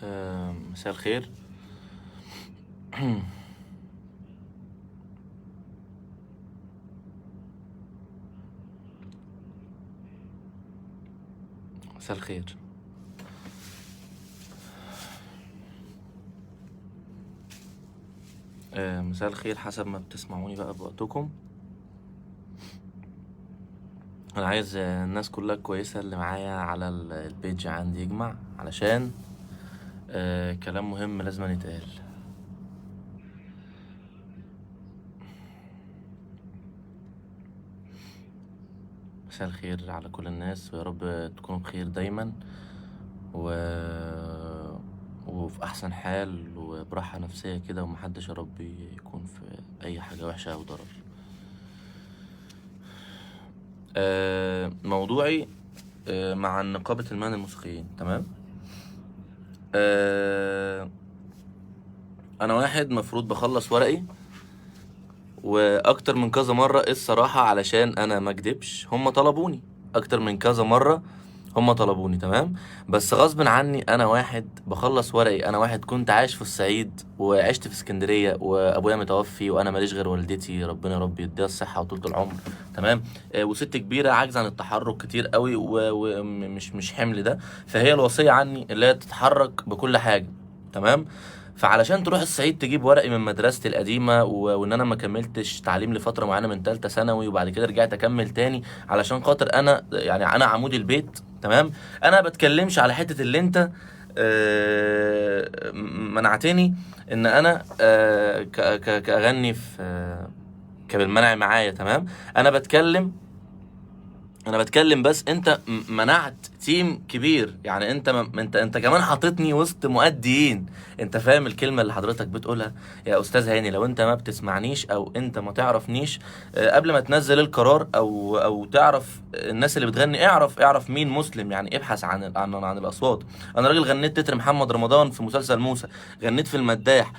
مساء الخير. مساء الخير. مساء الخير حسب ما بتسمعوني بقى بوقتكم. انا عايز الناس كلها كويسة اللي معايا على البيج عندي يجمع علشان كلام مهم لازم يتقال. مساء الخير على كل الناس ويا رب تكونوا بخير دايما و... وفي احسن حال وبراحة نفسية كده، ومحدش يا رب يكون في اي حاجة وحشة او ضرر. موضوعي مع نقابة المهن الموسيقيين. تمام. انا واحد مفروض بخلص ورقي واكتر من كذا مرة الصراحة، علشان انا ما اكدبش هم طلبوني اكتر من كذا مرة. هم طلبوني تمام، بس غصب عني. انا واحد بخلص ورقي، انا واحد كنت عايش في الصعيد وعشت في اسكندرية وابويا متوفي وانا ماليش غير والدتي، ربنا يا رب يديها الصحة وطولة العمر. تمام. وست كبيرة عاجزة عن التحرك كتير قوي ومش حمل ده، فهي الوصية عني اللي هي تتحرك بكل حاجة. تمام. فعلشان تروح الصعيد تجيب ورقي من مدرستي القديمة وان انا ما كملتش تعليم لفترة معينة من تالتة ثانوي، وبعد كده رجعت اكمل تاني علشان خاطر انا يعني انا عمود البيت. تمام. انا بتكلمش على حتة اللي انت منعتني ان انا كاغني في كبالمنع معايا. تمام. انا بتكلم انا بتكلم بس انت منعت تيم كبير، يعني انت كمان حاططني وسط مؤديين. انت فاهم الكلمه اللي حضرتك بتقولها يا استاذ هاني؟ لو انت ما بتسمعنيش او انت ما تعرفنيش قبل ما تنزل القرار او تعرف الناس اللي بتغني، اعرف مين مسلم، يعني ابحث عن الاصوات. انا راجل غنيت تتر محمد رمضان في مسلسل موسى، غنيت في المداح،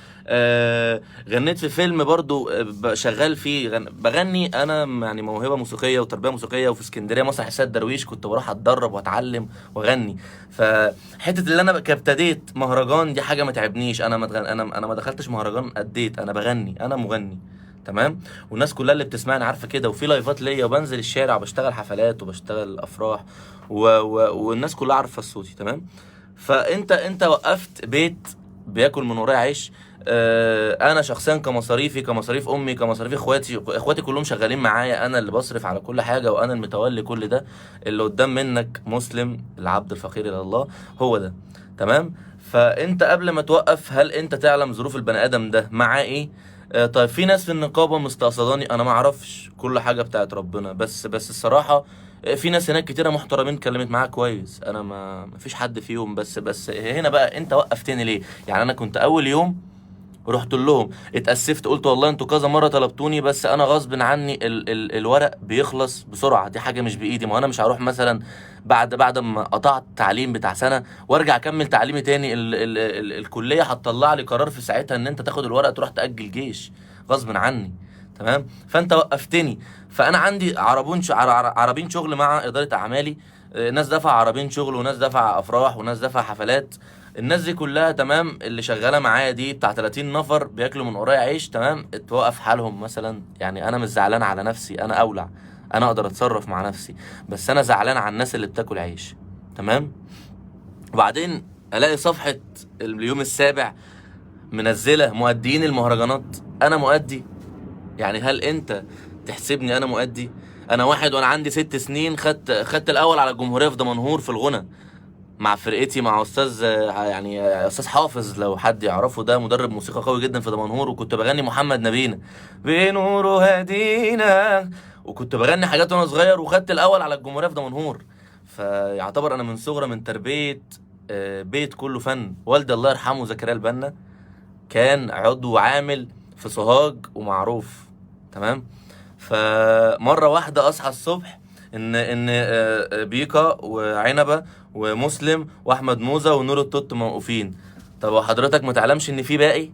غنيت في فيلم برضو شغال فيه بغني انا، يعني موهبه موسيقيه وتربيه موسيقيه، وفي اسكندريه مسرح السيد درويش كنت بروح اتدرب واتعلم واغني. فحته اللي انا ابتديت مهرجان دي حاجه ما تعبنيش. انا ما تغن... انا ما دخلتش مهرجان، اديت، انا بغني، انا مغني. تمام. والناس كلها اللي بتسمعني عارفه كده، وفي لايفات ليا وبنزل الشارع وبشتغل حفلات وبشتغل افراح والناس كلها عارفه صوتي. تمام. فانت وقفت بيت بياكل من ورايا عيش. انا شخصيا كمصاريفي، كمصاريف امي، كمصاريف اخواتي كلهم شغالين معايا، انا اللي بصرف على كل حاجه وانا المتولي كل ده. اللي قدام منك مسلم العبد الفقير الى الله، هو ده. تمام. فانت قبل ما توقف، هل انت تعلم ظروف البني ادم ده معاه ايه؟ طيب في ناس في النقابه مستقصداني، انا ما اعرفش، كل حاجه بتاعت ربنا. بس الصراحه في ناس هناك كتيره محترمين اتكلمت معايا كويس، انا ما فيش حد فيهم. بس هنا بقى انت وقفتني ليه؟ يعني انا كنت اول يوم رحت لهم اتأسفت، قلت والله انتوا كذا مرة طلبتوني، بس انا غصب عني الورق بيخلص بسرعة، دي حاجة مش بإيدي. ما انا مش هروح مثلا بعد ما قطعت تعليم بتاع سنة وارجع اكمل تعليمي تاني. الكلية هتطلع لي قرار في ساعتها ان انت تاخد الورق تروح تأجل جيش غصب عني. تمام. فانت وقفتني. فانا عندي عربين شغل مع إدارة اعمالي، ناس دفع عربين شغل وناس دفع افراح وناس دفع حفلات. الناس دي كلها تمام، اللي شغاله معايا دي بتاع 30 نفر بياكلوا من ورايا عيش. تمام. اتوقف حالهم مثلا، يعني انا مش زعلان على نفسي، انا اولع، انا اقدر اتصرف مع نفسي، بس انا زعلان على الناس اللي بتاكل عيش. تمام. وبعدين الاقي صفحه اليوم السابع منزله مؤديين المهرجانات. انا مؤدي؟ يعني هل انت تحسبني انا مؤدي؟ انا واحد وانا عندي 6 سنين خدت الاول على الجمهوريه في دمنهور في الغنى مع فرقتي، مع استاذ يعني استاذ حافظ لو حد يعرفه، ده مدرب موسيقى قوي جدا في دمنهور. وكنت بغني محمد نبينا بنوره هدينا، وكنت بغني حاجات وانا صغير، وخدت الاول على الجمهوريه في دمنهور. فيعتبر انا من صغرى من تربيه بيت كله فن. والدي الله يرحمه زكريا البنا كان عضو عامل في سوهاج ومعروف. تمام. فمره واحده اصحى الصبح ان بيكا وعنبه ومسلم واحمد موزه ونور التوت موقوفين. طب وحضرتك ما تعلمش ان في باقي؟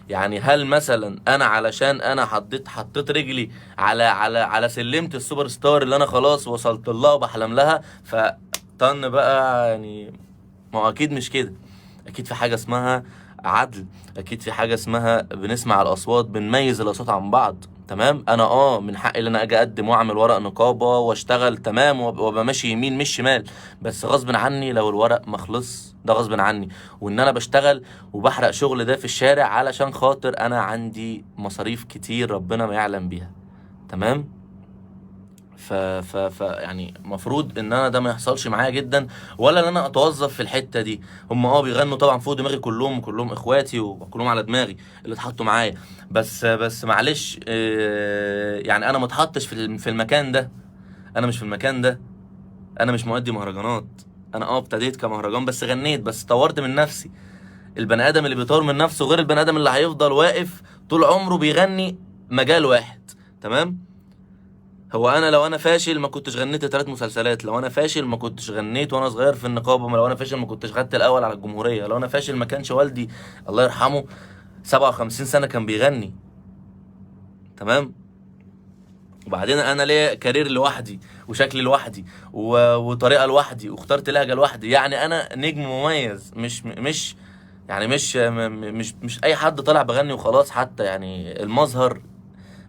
يعني هل مثلا انا علشان انا حطيت رجلي على سلمة السوبر ستار اللي انا خلاص وصلت لها وبحلم لها، فطن بقى يعني؟ ما هو اكيد مش كده. اكيد في حاجه اسمها عدل، اكيد في حاجه اسمها بنسمع الاصوات، بنميز الاصوات عن بعض. تمام، انا من حقي ان انا اجي اقدم واعمل ورق نقابه واشتغل تمام وابقى ماشي يمين مش شمال، بس غصب عني لو الورق ما خلص ده غصب عني، وان انا بشتغل وبحرق شغل ده في الشارع علشان خاطر انا عندي مصاريف كتير ربنا ما يعلم بيها. تمام. يعني المفروض ان انا ده ما يحصلش معايا جدا، ولا ان انا اتوظف في الحته دي. هم بيغنوا طبعا فوق دماغي كلهم، كلهم اخواتي وكلهم على دماغي اللي اتحطوا معايا، بس معلش، يعني انا ما اتحطش في المكان ده، انا مش في المكان ده، انا مش مؤدي مهرجانات. انا ابتديت كمهرجان بس غنيت، بس طورت من نفسي. البني ادم اللي بيطور من نفسه غير البني ادم اللي هيفضل واقف طول عمره بيغني مجال واحد. تمام. هو انا لو انا فاشل ما كنتش غنيت 3 مسلسلات، لو انا فاشل ما كنتش غنيت وانا صغير في النقابه، لو انا فاشل ما كنتش خدت الاول على الجمهوريه، لو انا فاشل ما كانش والدي الله يرحمه 57 سنه كان بيغني. تمام. وبعدين انا ليا كارير لوحدي وشكل لوحدي وطريقه لوحدي واخترت لهجه لوحدي، يعني انا نجم مميز، مش يعني مش اي حد طالع بغني وخلاص. حتى يعني المظهر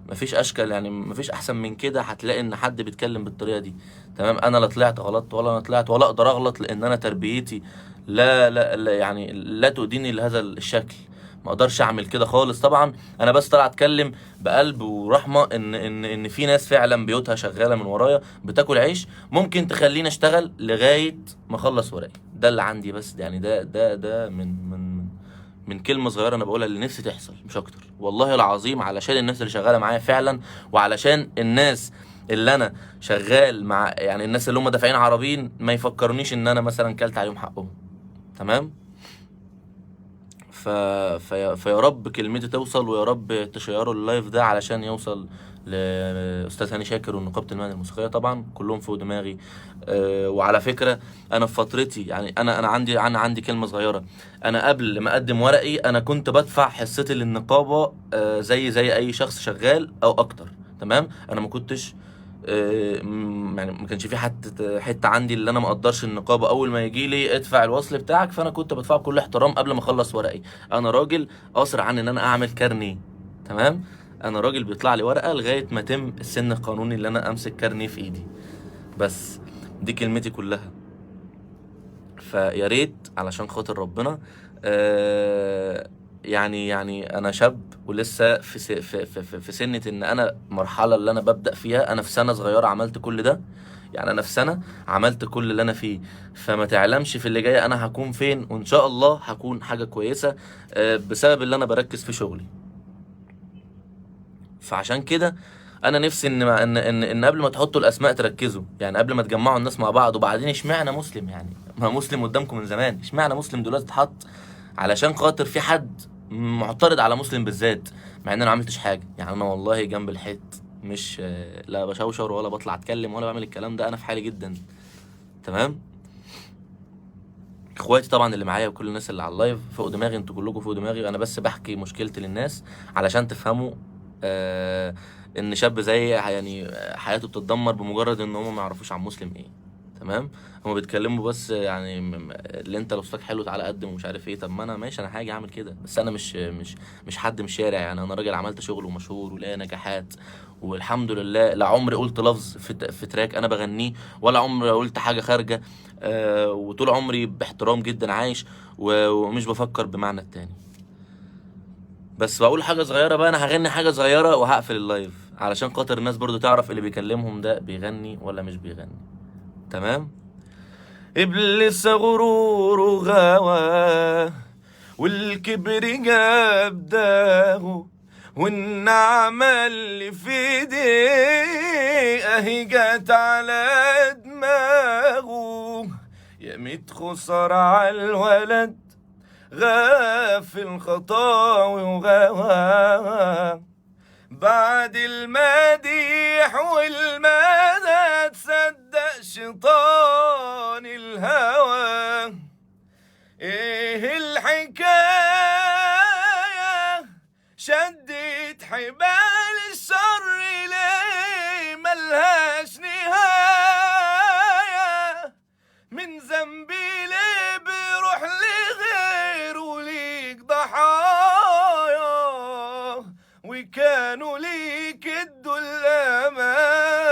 مفيش اشكال، يعني مفيش احسن من كده هتلاقي ان حد بيتكلم بالطريقه دي. تمام. انا لا طلعت غلط ولا انا طلعت ولا اقدر اغلط، لان انا تربيتي لا يعني لا تؤديني لهذا الشكل. ما اقدرش اعمل كده خالص طبعا. انا بس طلع اتكلم بقلب ورحمه ان في ناس فعلا بيوتها شغاله من ورايا بتاكل عيش، ممكن تخليني اشتغل لغايه ما اخلص ورقي. ده اللي عندي بس، يعني ده من كلمة صغيرة أنا بقولها اللي نفسي تحصل مش أكتر، والله العظيم، علشان الناس اللي شغالة معايا فعلا، وعلشان الناس اللي أنا شغال مع، يعني الناس اللي هم دافعين عربين ما يفكرنيش إن أنا مثلا كلت عليهم حقهم. تمام. فيا رب كلمتي توصل، ويا رب تشيروا اللايف ده علشان يوصل لاستاذ هاني شاكر ونقابه المهن الموسيقيه، طبعا كلهم فوق دماغي. وعلى فكره انا في فترتي، يعني انا عندي كلمه صغيره. انا قبل ما اقدم ورقي انا كنت بدفع حصتي للنقابه زي اي شخص شغال او اكتر. تمام. انا ما كنتش يعني ما كانش في حته عندي اللي انا ما اقدرش النقابه اول ما يجي لي ادفع الوصل بتاعك، فانا كنت بدفعه بكل احترام قبل ما اخلص ورقي. انا راجل اسرع عن ان انا اعمل كارنيه. تمام. انا راجل بيطلع لي ورقه لغايه ما تم السن القانوني اللي انا امسك كارنيه في ايدي. بس دي كلمتي كلها. فيا ريت علشان خاطر ربنا، يعني انا شاب ولسه في سنة ان انا مرحلة اللي انا ببدأ فيها، انا في سنة صغيرة عملت كل ده. يعني انا في سنة عملت كل اللي انا فيه، فما تعلمش في اللي جاي انا هكون فين، وان شاء الله هكون حاجة كويسة بسبب اللي انا بركز في شغلي. فعشان كده انا نفسي ان قبل ما تحطوا الاسماء تركزوا، يعني قبل ما تجمعوا الناس مع بعض. وبعدين اشمعنى مسلم؟ يعني ما مسلم قدامكم من زمان، اشمعنى مسلم دلوقتي اتحط علشان خاطر في حد معترض على مسلم بالذات، مع ان انا ما عملتش حاجه؟ يعني انا والله جنب الحيط، مش لا بشوشر ولا بطلع اتكلم ولا بعمل الكلام ده، انا في حالي جدا. تمام. اخواتي طبعا اللي معايا وكل الناس اللي على اللايف فوق دماغي، انتوا كلكم فوق دماغي. انا بس بحكي مشكلتي للناس علشان تفهموا ان شاب زي يعني حياته بتتدمر بمجرد ان هم ما يعرفوش عن مسلم ايه. تمام. هم بيتكلموا بس، يعني اللي انت لو صوتك حلو تعالى قدم ومش عارف ايه. طب ما انا ماشي، انا هاجي اعمل كده، بس انا مش حد من الشارع. يعني انا راجل عملت شغل ومشهور وليا نجاحات والحمد لله. لا عمري قلت لفظ في تراك انا بغنيه، ولا عمري قلت حاجه خارجه. وطول عمري باحترام جدا عايش، ومش بفكر بمعنى التاني. بس بقول حاجه صغيره بقى، انا هغني حاجه صغيره وهقفل اللايف علشان خاطر الناس برضو تعرف اللي بيكلمهم ده بيغني ولا مش بيغني. تمام. ابليس غروره غوى والكبر جاب داغه، والنعمة اللي في ايديه اهي جت على دماغه. يا ميت خسر على الولد غافل خطاوي وغوى، بعد المديح والمدى تصدق شيطان الهوى. ايه الحكاية شدت حبال الشر ليه ملهاش نهاية؟ من ذنبي ليه بروح لغيري وكانوا ليك ادوا الأمان.